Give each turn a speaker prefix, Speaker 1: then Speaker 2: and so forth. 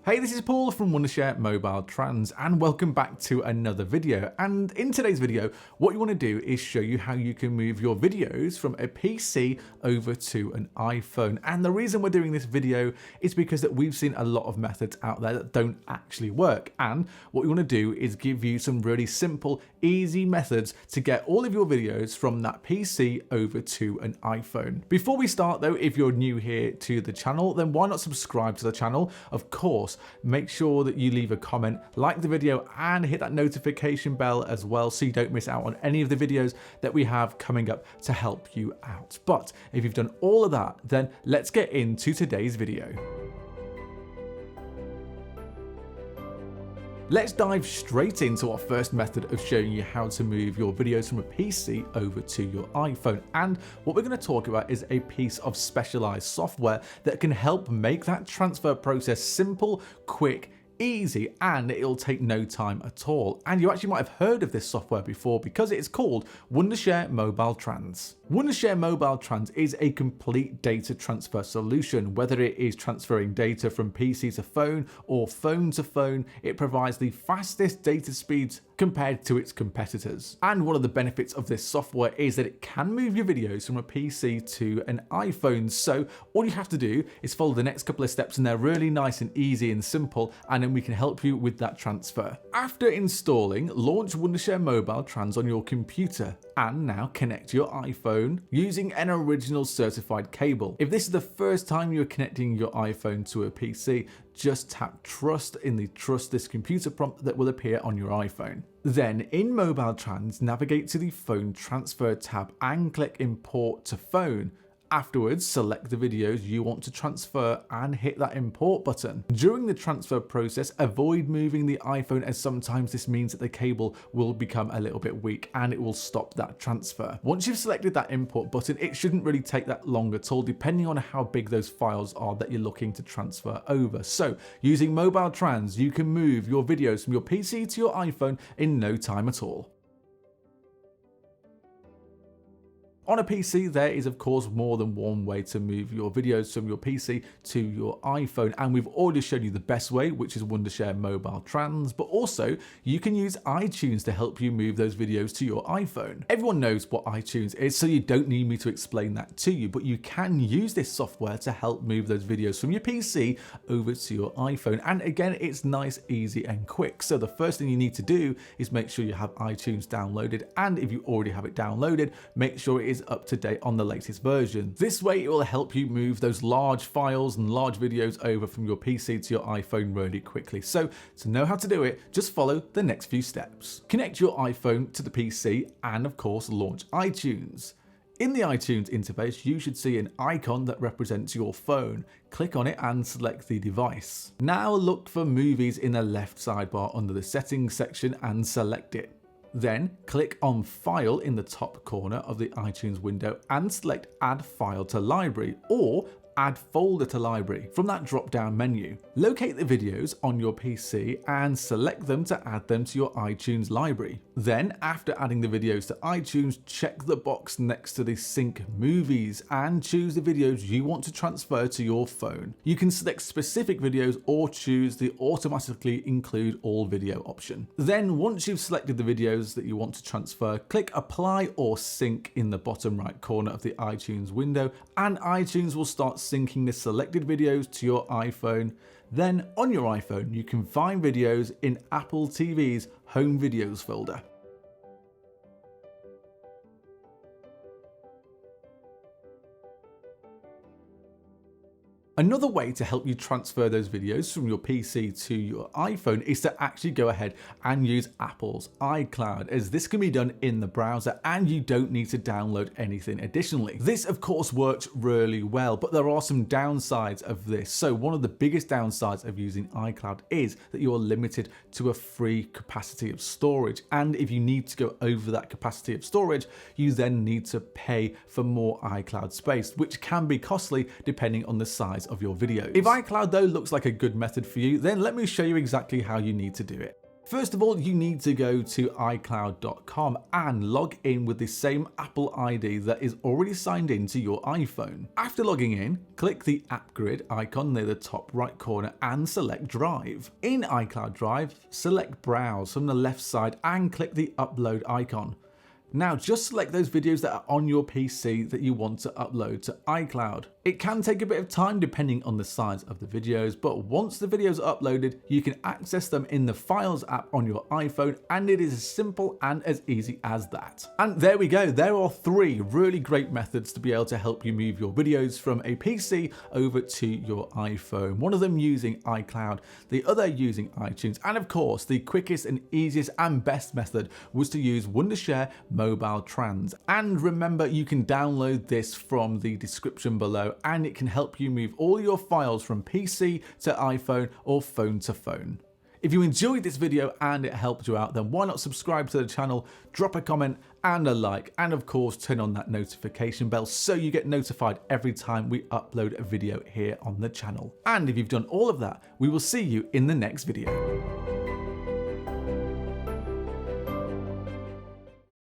Speaker 1: Hey, this is Paul from Wondershare MobileTrans and welcome back to another video. And in today's video, what you want to do is show you how you can move your videos from a PC over to an iPhone. And the reason we're doing this video is because that we've seen a lot of methods out there that don't actually work. And what we want to do is give you some really simple, easy methods to get all of your videos from that PC over to an iPhone. Before we start though, if you're new here to the channel, then why not subscribe to the channel? Of course, make sure that you leave a comment, like the video, and hit that notification bell as well so you don't miss out on any of the videos that we have coming up to help you out. But if you've done all of that, then let's get into today's video. Let's dive straight into our first method of showing you how to move your videos from a PC over to your iPhone. And what we're going to talk about is a piece of specialized software that can help make that transfer process simple, quick, easy, and it'll take no time at all. And you actually might have heard of this software before because it's called Wondershare MobileTrans. Wondershare MobileTrans is a complete data transfer solution. Whether it is transferring data from PC to phone or phone to phone, it provides the fastest data speeds compared to its competitors. And one of the benefits of this software is that it can move your videos from a PC to an iPhone. So all you have to do is follow the next couple of steps and they're really nice and easy and simple, and then we can help you with that transfer. After installing, launch Wondershare MobileTrans on your computer and now connect your iPhone using an original certified cable. If this is the first time you're connecting your iPhone to a PC, just tap trust in the trust this computer prompt that will appear on your iPhone. Then in MobileTrans, navigate to the phone transfer tab and click import to phone. Afterwards, select the videos you want to transfer and hit that import button. During the transfer process, avoid moving the iPhone as sometimes this means that the cable will become a little bit weak and it will stop that transfer. Once you've selected that import button, it shouldn't really take that long at all, depending on how big those files are that you're looking to transfer over. So using MobileTrans, you can move your videos from your PC to your iPhone in no time at all. On a PC, there is of course more than one way to move your videos from your PC to your iPhone, and we've already shown you the best way, which is Wondershare MobileTrans, but also you can use iTunes to help you move those videos to your iPhone. Everyone knows what iTunes is, so you don't need me to explain that to you, but you can use this software to help move those videos from your PC over to your iPhone. And again, it's nice, easy, and quick. So the first thing you need to do is make sure you have iTunes downloaded, and if you already have it downloaded, make sure it is up to date on the latest version. This way it will help you move those large files and large videos over from your PC to your iPhone really quickly. So to know how to do it, just follow the next few steps. Connect your iPhone to the PC and of course launch iTunes. In the iTunes interface, you should see an icon that represents your phone. Click on it and select the device. Now look for movies in the left sidebar under the settings section and select it. Then click on File in the top corner of the iTunes window and select Add File to Library or Add Folder to Library from that drop-down menu. Locate the videos on your PC and select them to add them to your iTunes library. Then, after adding the videos to iTunes, check the box next to the Sync Movies and choose the videos you want to transfer to your phone. You can select specific videos or choose the automatically include all video option. Then, once you've selected the videos that you want to transfer, click Apply or Sync in the bottom right corner of the iTunes window, and iTunes will start syncing the selected videos to your iPhone. Then on your iPhone, you can find videos in Apple TV's Home Videos folder. Another way to help you transfer those videos from your PC to your iPhone is to actually go ahead and use Apple's iCloud, as this can be done in the browser and you don't need to download anything additionally. This of course works really well, but there are some downsides of this. So one of the biggest downsides of using iCloud is that you are limited to a free capacity of storage, and if you need to go over that capacity of storage, you then need to pay for more iCloud space, which can be costly depending on the size of your videos. If iCloud though looks like a good method for you, then let me show you exactly how you need to do it. First of all, you need to go to iCloud.com and log in with the same Apple ID that is already signed into your iPhone. After logging in, click the app grid icon near the top right corner and select Drive. In iCloud Drive, select Browse from the left side and click the upload icon. Now just select those videos that are on your PC that you want to upload to iCloud. It can take a bit of time depending on the size of the videos, but once the videos are uploaded, you can access them in the Files app on your iPhone, and it is as simple and as easy as that. And there we go, there are 3 really great methods to be able to help you move your videos from a PC over to your iPhone. One of them using iCloud, the other using iTunes, and of course the quickest and easiest and best method was to use Wondershare MobileTrans. And remember, you can download this from the description below, and it can help you move all your files from PC to iPhone or phone to phone. If you enjoyed this video and it helped you out, then why not subscribe to the channel, drop a comment and a like, and of course turn on that notification bell so you get notified every time we upload a video here on the channel. And if you've done all of that, we will see you in the next video.